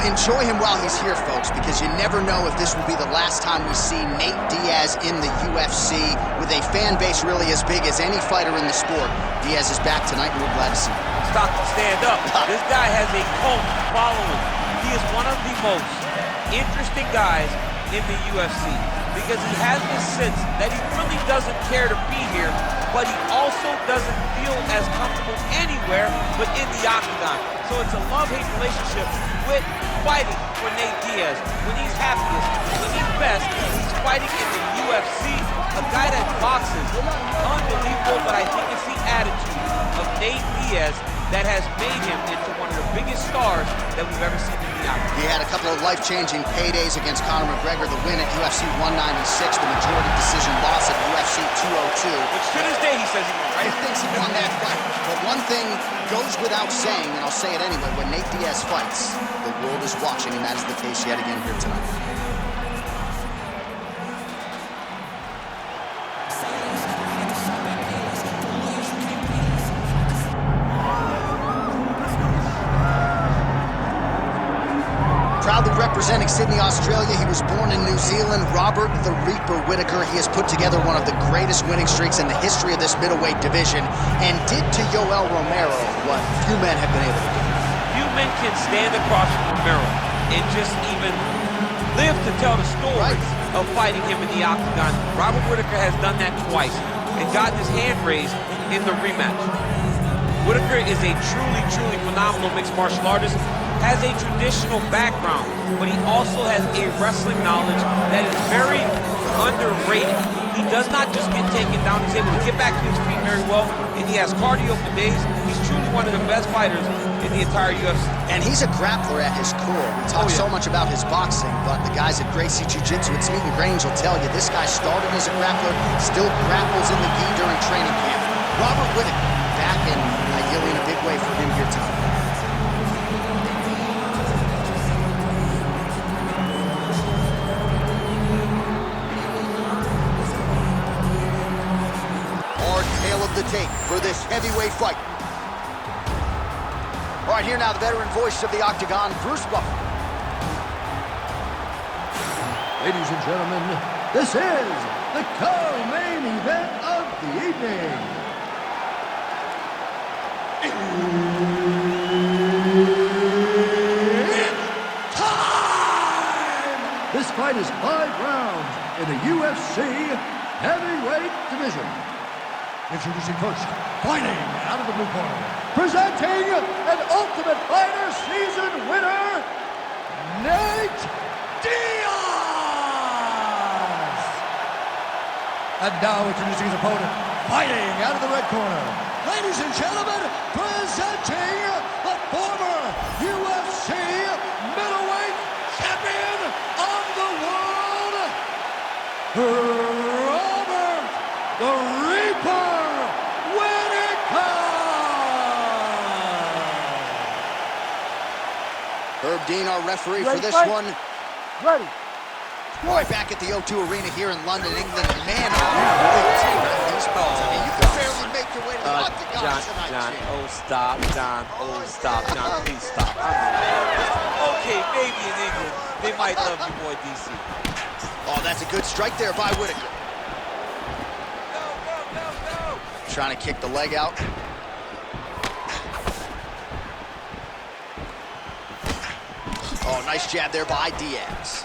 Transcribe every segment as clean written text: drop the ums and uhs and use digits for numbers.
enjoy him while he's here, folks, because you never know if this will be the last time we see Nate Diaz in the UFC with a fan base really as big as any fighter in the sport. Diaz is back tonight, and we're glad to see him. Stockton, stand up. This guy has a cult following. He is one of the most interesting guys in the UFC because he has this sense that he really doesn't care to be here, but he also doesn't feel as comfortable anywhere but in the octagon. So it's a love-hate relationship with fighting for Nate Diaz. When he's happiest, when he's best, he's fighting in the UFC. A guy that boxes, unbelievable, but I think it's the attitude of Nate Diaz that has made him into one of the biggest stars that we've ever seen in the octagon. He had a couple of life-changing paydays against Conor McGregor, the win at UFC 196, the majority decision loss at UFC 202. Which to this day he says he won, right? He thinks he won that fight. But one thing goes without saying, and I'll say it anyway, when Nate Diaz fights, the world is watching, and that is the case yet again here tonight. Proudly representing Sydney, Australia, he was born in New Zealand, Robert the Reaper Whittaker. He has put together one of the greatest winning streaks in the history of this middleweight division and did to Yoel Romero what few men have been able to do. Few men can stand across from Romero and just even live to tell the story of fighting him in the octagon. Robert Whittaker has done that twice and gotten his hand raised in the rematch. Whittaker is a truly, truly phenomenal mixed martial artist, has a traditional background, but he also has a wrestling knowledge that is very underrated. He does not just get taken down, he's able to get back to his feet very well, and he has cardio for days. He's truly one of the best fighters in the entire UFC. And he's a grappler at his core. We talk so much about his boxing, but the guys at Gracie Jiu-Jitsu at Smeaton Grange will tell you this guy started as a grappler, still grapples in the gi during training camp. Robert Whittaker back and ideally in a big way for him here tonight. The tape for this heavyweight fight. All right, here now the veteran voice of the octagon, Bruce Buffer. Ladies and gentlemen, this is the co-main event of the evening. It's time! This fight is 5 rounds in the UFC heavyweight division. Introducing first, fighting out of the blue corner, presenting an Ultimate Fighter season winner, Nate Diaz! And now introducing his opponent, fighting out of the red corner, ladies and gentlemen, presenting the former UFC middleweight champion of the world, Robert the Reaper Whittaker! Herb Dean, our referee for this one. Ready. All right, back at the O2 Arena here in London, England. Man, are you royalty around these parts. I mean, you can barely make your way to the octagon tonight, John, Jim. oh stop, John, oh stop, John, please stop. Okay, maybe in England, they might love you, boy, DC. Oh, that's a good strike there by Whittaker. Trying to kick the leg out. Oh, nice jab there by Diaz.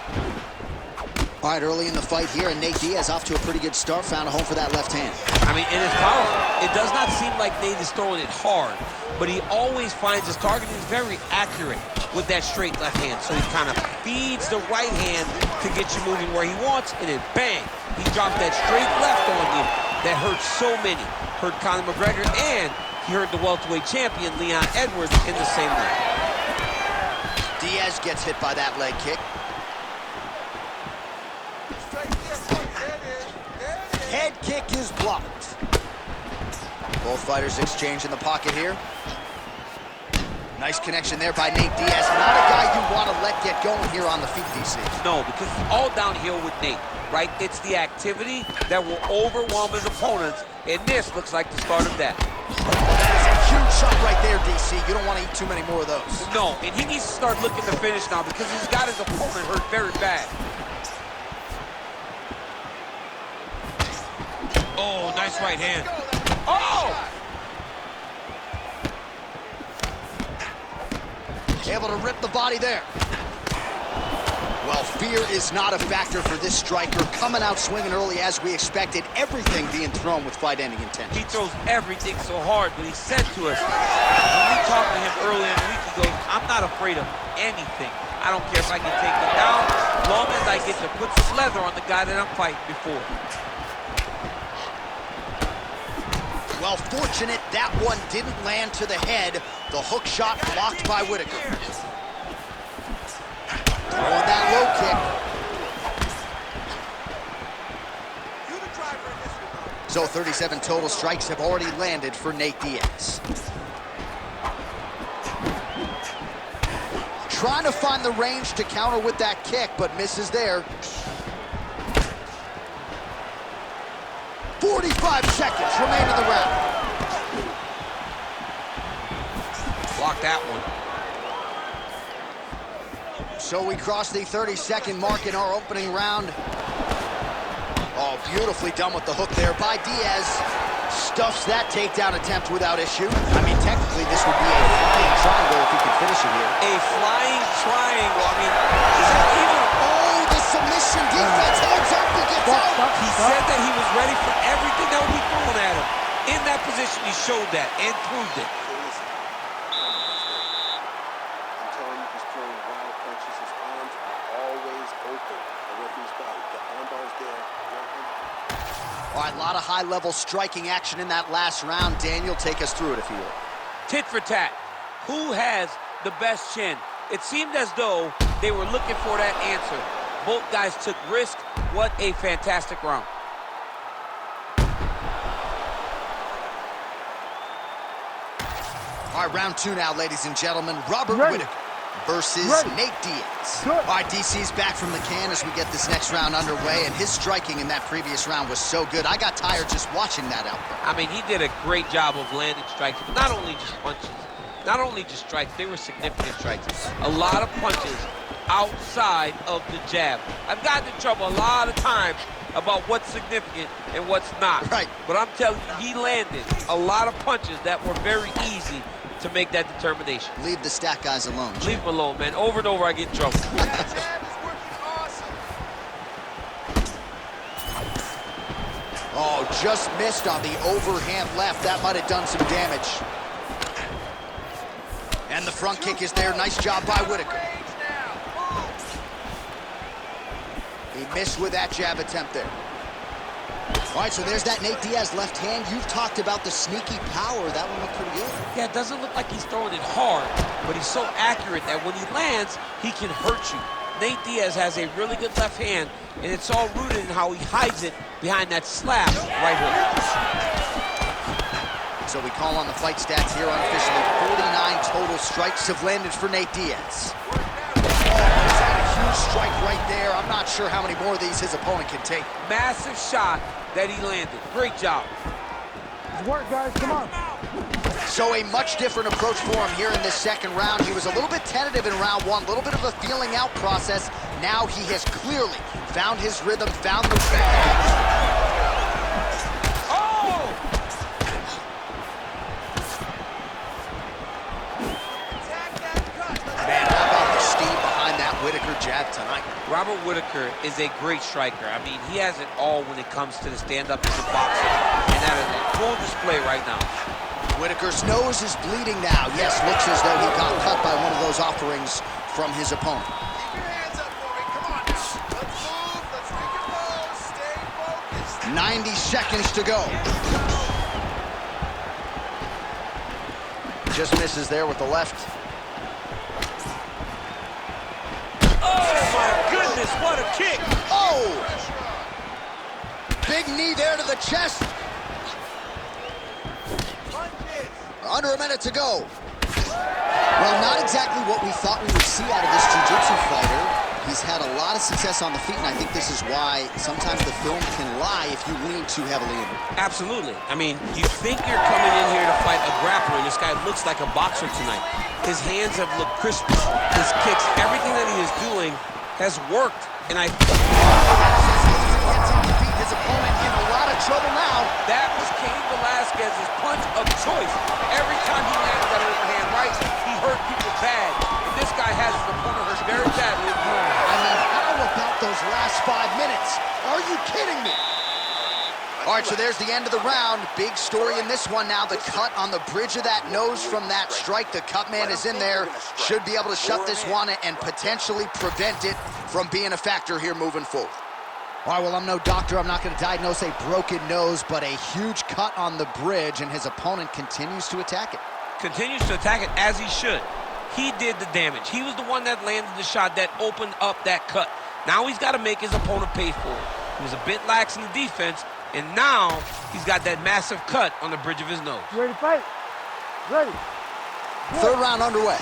All right, early in the fight here, and Nate Diaz off to a pretty good start, found a home for that left hand. I mean, it is powerful. It does not seem like Nate is throwing it hard, but he always finds his target. He's very accurate with that straight left hand. So he kind of feeds the right hand to get you moving where he wants, and then bang, he drops that straight left on you that hurts so many. Hurt Conor McGregor, and he hurt the welterweight champion, Leon Edwards, in the same way. Diaz gets hit by that leg kick. Head kick is blocked. Both fighters exchange in the pocket here. Nice connection there by Nate Diaz. Not a guy you want to let get going here on the feet, DC. No, because it's all downhill with Nate, right? It's the activity that will overwhelm his opponents, and this looks like the start of that. Oh, that is a Huge shot right there, DC. You don't want to eat too many more of those. No, and he needs to start looking to finish now because he's got his opponent hurt very bad. Oh, nice right hand. Oh! Able to rip the body there. Well, fear is not a factor for this striker. Coming out swinging early as we expected. Everything being thrown with fight-ending intention. He throws everything so hard, but he said to us, when we talked to him earlier in the week, he goes, I'm not afraid of anything. I don't care if I can take it down, as long as I get to put some leather on the guy that I'm fighting before. Well, fortunate that one didn't land to the head. The hook shot blocked by Whittaker. Throwing that low kick. So 37 total strikes have already landed for Nate Diaz. Trying to find the range to counter with that kick, but misses there. 45 seconds remain in the round. Block that one. So we cross the 30-second mark in our opening round. Oh, beautifully done with the hook there by Diaz. Stuffs that takedown attempt without issue. I mean, technically, this would be a flying triangle if he could finish it here. A flying triangle. I mean, is that even... Oh, the submission defense holds up. He gets out. He said that he was ready for everything that would be thrown at him. In that position, he showed that and proved it. All right, a lot of high-level striking action in that last round. Daniel, take us through it, if you will. Tit for tat. Who has the best chin? It seemed as though they were looking for that answer. Both guys took risk. What a fantastic round. All right, round two now, ladies and gentlemen. Robert Whittaker versus Nate Diaz. All right, DC's back from the can as we get this next round underway, and his striking in that previous round was so good. I got tired just watching that output. I mean, he did a great job of landing strikes, but not only just punches, not only just strikes, they were significant strikes. A lot of punches outside of the jab. I've gotten in trouble a lot of times about what's significant and what's not. Right. But I'm telling you, he landed a lot of punches that were very easy to make that determination. Leave the stat guys alone, Jim. Leave them alone, man. Over and over, I get in trouble. That jab is working awesome. Oh, just missed on the overhand left. That might have done some damage. And the front kick is there. Nice job by Whittaker. He missed with that jab attempt there. All right, so there's that Nate Diaz left hand. You've talked about the sneaky power. That one looked pretty good. Yeah, it doesn't look like he's throwing it hard, but he's so accurate that when he lands, he can hurt you. Nate Diaz has a really good left hand, and it's all rooted in how he hides it behind that slap right hook. So we call on the fight stats here unofficially. 49 total strikes have landed for Nate Diaz. Huge strike right there. I'm not sure how many more of these his opponent can take. Massive shot that he landed. Great job. Good work, guys. Come on. So a much different approach for him here in this second round. He was a little bit tentative in round one, a little bit of a feeling out process. Now he has clearly found his rhythm, found the Whittaker jab tonight. Robert Whittaker is a great striker. I mean, he has it all when it comes to the stand-up in the boxing, and that is a full display right now. Whittaker's nose is bleeding now. Yes, looks as though he got cut by one of those offerings from his opponent. Keep your hands up for me. Come on now. Let's move. Let's recompose. Stay focused. 90 seconds to go. Just misses there with the left. What a kick! Oh! Big knee there to the chest. Under a minute to go. Well, not exactly what we thought we would see out of this jiu-jitsu fighter. He's had a lot of success on the feet, and I think this is why sometimes the film can lie if you lean too heavily in it. Absolutely. I mean, you think you're coming in here to fight a grappler, and this guy looks like a boxer tonight. His hands have looked crispy. His kicks, everything that he is doing has worked, and I... Gets on the feet, his opponent in a lot of trouble now. That was Cain Velasquez's punch of choice. Every time he landed that overhand right, he hurt people bad. And this guy has his opponent hurt very badly. I mean, how about those last 5 minutes? Are you kidding me? All right, so there's the end of the round. Big story in this one now. The cut on the bridge of that nose from that strike. The cut man is in there. Should be able to shut this one and potentially prevent it from being a factor here moving forward. All right, well, I'm no doctor. I'm not going to diagnose a broken nose, but a huge cut on the bridge, and his opponent continues to attack it. Continues to attack it as he should. He did the damage. He was the one that landed the shot that opened up that cut. Now he's got to make his opponent pay for it. He was a bit lax in the defense, and now he's got that massive cut on the bridge of his nose. You ready to fight? Ready. Third round underway.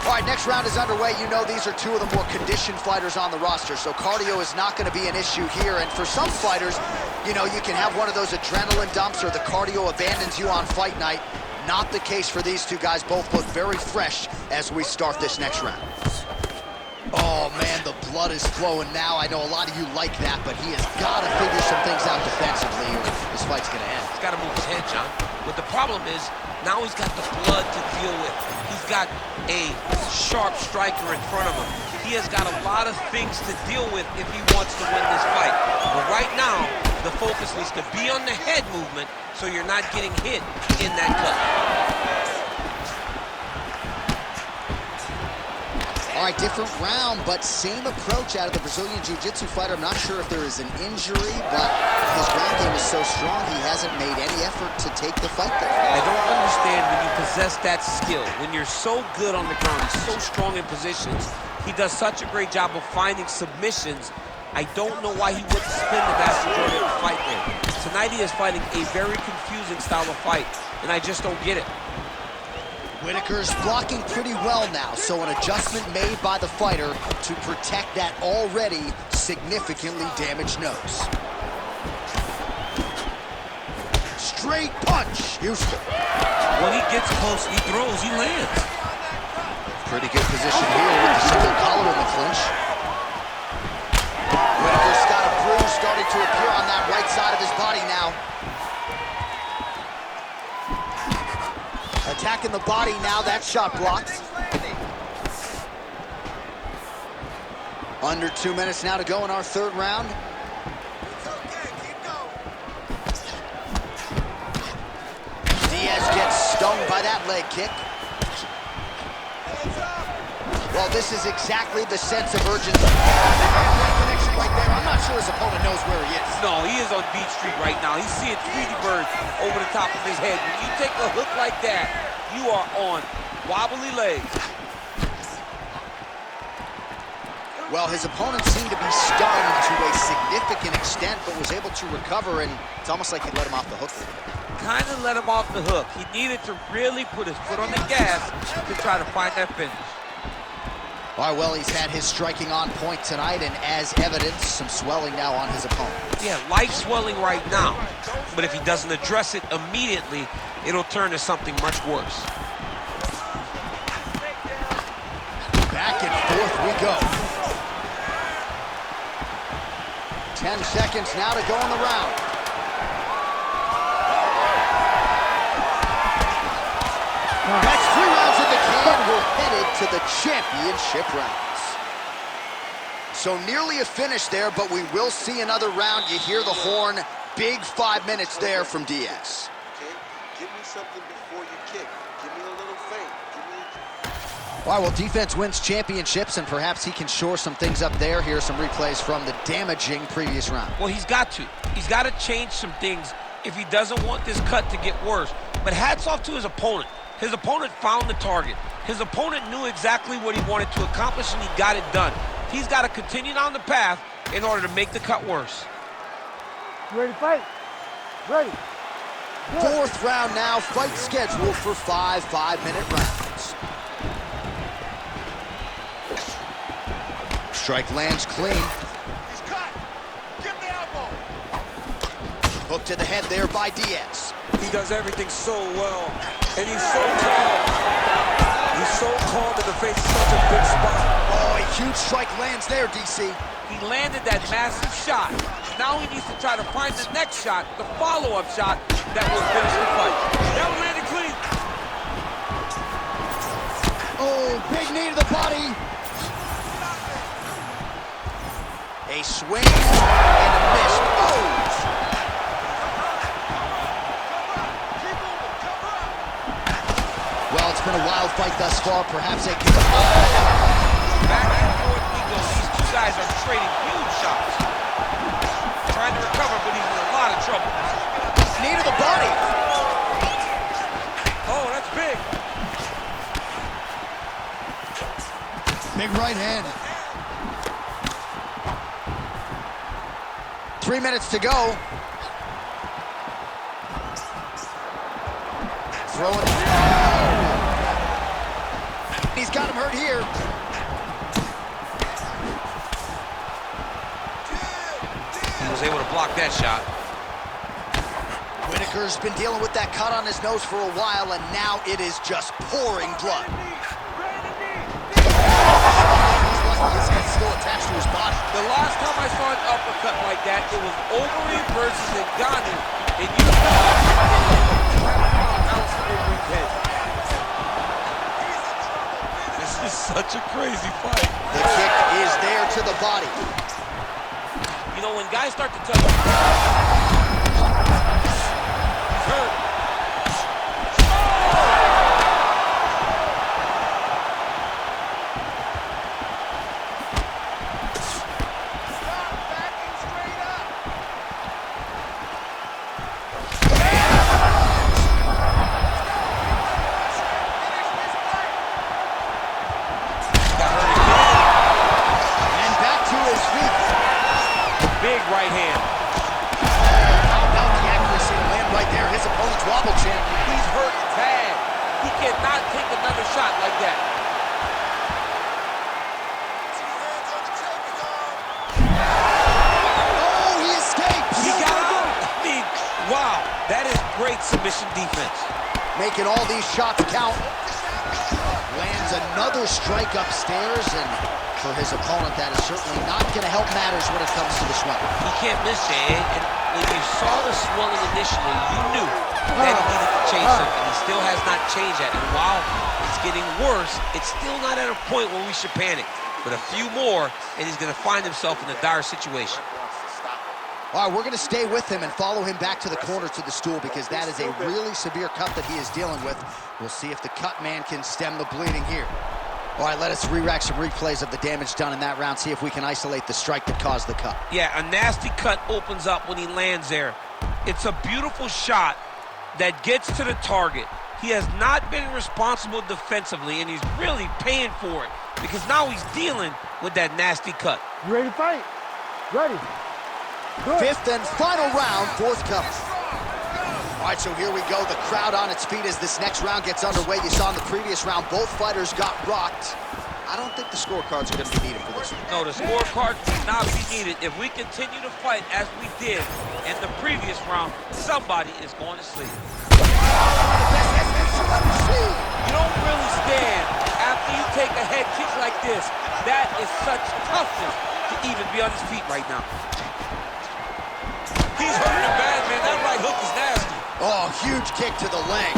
All right, next round is underway. You know these are two of the more conditioned fighters on the roster, so cardio is not going to be an issue here. And for some fighters, you know, you can have one of those adrenaline dumps or the cardio abandons you on fight night. Not the case for these two guys. Both look very fresh as we start this next round. Oh, man, the blood is flowing now. I know a lot of you like that, but he has got to figure some things out defensively or this fight's going to end. He's got to move his head, John. But the problem is, now he's got the blood to deal with. He's got a sharp striker in front of him. He has got a lot of things to deal with if he wants to win this fight. But right now, the focus needs to be on the head movement so you're not getting hit in that cut. All right, different round, but same approach out of the Brazilian Jiu-Jitsu fighter. I'm not sure if there is an injury, but his ground game is so strong, he hasn't made any effort to take the fight there. I don't understand when you possess that skill, when you're so good on the ground, he's so strong in positions, he does such a great job of finding submissions. I don't know why he wouldn't spin the vast majority of the fight there. Tonight he is fighting a very confusing style of fight, and I just don't get it. Whittaker's blocking pretty well now, so an adjustment made by the fighter to protect that already significantly damaged nose. Straight punch, Houston. When he gets close, he throws, he lands. Pretty good position here with the single collar in the clinch. Whittaker's got a bruise starting to appear on that right side of his body now. Attacking the body now, that shot blocked. Under 2 minutes now to go in our third round. Diaz gets stung by that leg kick. Well, this is exactly the sense of urgency. Connection right there. I'm not sure his opponent knows where he is. No, he is on Beach Street right now. He's seeing Tweety Bird over the top of his head. When you take a hook like that, you are on wobbly legs. Well, his opponent seemed to be stunned to a significant extent, but was able to recover, and it's almost like he let him off the hook. Kind of let him off the hook. He needed to really put his foot on the gas to try to find that finish. All right, well, he's had his striking on point tonight, and as evidence, some swelling now on his opponent. Yeah, light swelling right now, but if he doesn't address it immediately, it'll turn to something much worse. Back and forth we go. 10 seconds now to go in the round. That's 3 rounds in the can. We're headed to the championship rounds. So nearly a finish there, but we will see another round. You hear the horn. Big 5 minutes there from Diaz. Okay, give me something before you kick. Give me a little feint. All right, well, defense wins championships, and perhaps he can shore some things up there. Here's some replays from the damaging previous round. Well, he's got to. He's got to change some things if he doesn't want this cut to get worse. But hats off to his opponent. His opponent found the target. His opponent knew exactly what he wanted to accomplish, and he got it done. He's got to continue down the path in order to make the cut worse. You ready to fight? Ready. Good. 4th round now, fight scheduled for 5 5-minute rounds. Strike lands clean. He's cut. Give him the elbow. Hook to the head there by Diaz. He does everything so well, and he's so calm. He's so calm in the face of such a big spot. Oh, a huge strike lands there, DC. He landed that massive shot. Now he needs to try to find the next shot, the follow-up shot that will finish the fight. That one landed clean. Oh, big knee to the body. A swing and a miss. Oh! Well, it's been a wild fight thus far. Perhaps a... Back and forth he goes. These two guys are trading huge shots. Trying to recover, but he's in a lot of trouble. Knee to the body. Oh, that's big. Big right hand. 3 minutes to go. Throwing it. He's got him hurt here. He was able to block that shot. Whittaker's been dealing with that cut on his nose for a while, and now it is just pouring blood. His head's still attached to his body. The last time I saw an uppercut like that, it was Overeem versus Ngannou. And you know this is such a crazy fight. The kick is there to the body. You know, when guys start to touch, he's hurt. Big right hand. How about the accuracy to land right there? His opponent's wobble champ. He's hurt bad. He cannot take another shot like that. Oh, he escapes. He got out. I mean, wow. That is great submission defense. Making all these shots count. Lands another strike upstairs, and for his opponent, that is certainly not going to help matters when it comes to the swelling. He can't miss, Jay. And when you saw the swelling initially, you knew that he needed to change something. He still has not changed that. And while it's getting worse, it's still not at a point where we should panic. But a few more, and he's going to find himself in a dire situation. All right, we're going to stay with him and follow him back to the corner to the stool, because that is a really severe cut that he is dealing with. We'll see if the cut man can stem the bleeding here. All right, let us re-rack some replays of the damage done in that round, see if we can isolate the strike that caused the cut. Yeah, a nasty cut opens up when he lands there. It's a beautiful shot that gets to the target. He has not been responsible defensively, and he's really paying for it, because now he's dealing with that nasty cut. You ready to fight? Ready. Good. Fifth and final round, forthcoming. All right, so here we go. The crowd on its feet as this next round gets underway. You saw in the previous round, both fighters got rocked. I don't think the scorecards are going to be needed for this one. No, the scorecard will not be needed. If we continue to fight as we did in the previous round, somebody is going to sleep. You don't really stand after you take a head kick like this. That is such toughness to even be on his feet right now. He's hurting bad, man. That right hook is nasty. Oh, huge kick to the leg.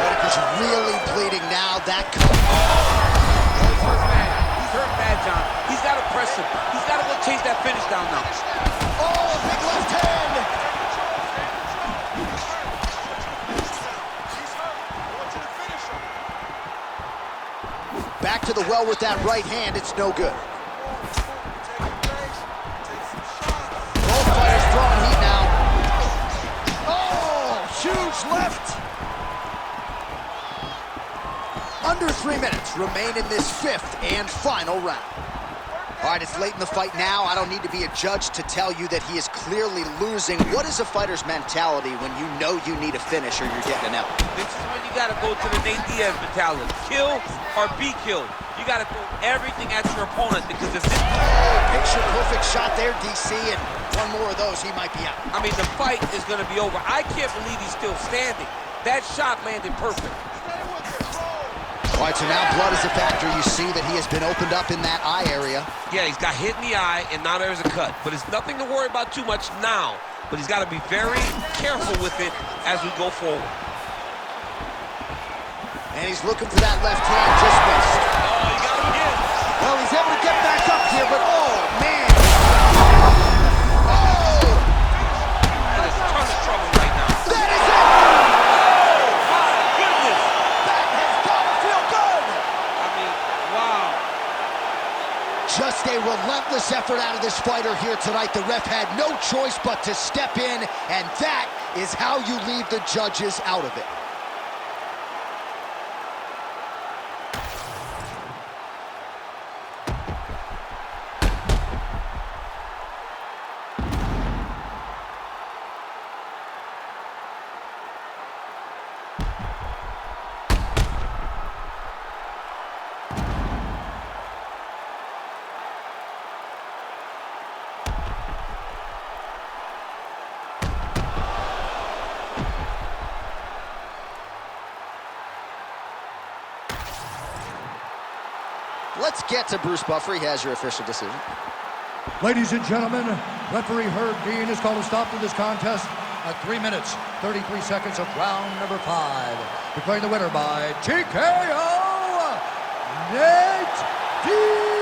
Whittaker's really bleeding now. That cut. He's hurt bad. He's hurt bad, John. He's got to press him. He's got to go chase that finish down now. Oh, big left hand. Back to the well with that right hand. It's no good. Both fighters throwing heat now. Oh, huge left. Under 3 minutes remain in this fifth and final round. All right, it's late in the fight now. I don't need to be a judge to tell you that he is clearly losing. What is a fighter's mentality when you know you need a finish or you're getting an L? This is when you you got to go to the Nate Diaz mentality. Kill or be killed. You got to throw everything at your opponent, because if this... Picture perfect shot there, DC, and one more of those, he might be out. I mean, the fight is going to be over. I can't believe he's still standing. That shot landed perfect. All right, so now blood is a factor. You see that he has been opened up in that eye area. Yeah, he's got hit in the eye, and now there's a cut. But it's nothing to worry about too much now. But he's got to be very careful with it as we go forward. And he's looking for that left hand, just missed. Oh, he got him again. Well, he's able to get back up here, but oh, man. That is a ton of trouble right now. That is it! Oh, my goodness. That has got to feel good! I mean, wow. Just a relentless effort out of this fighter here tonight. The ref had no choice but to step in, and that is how you leave the judges out of it. Let's get to Bruce Buffer. He has your official decision. Ladies and gentlemen, referee Herb Dean has called a stop to this contest at 3 minutes, 33 seconds of round number 5. Declaring the winner by TKO, Nate Diaz.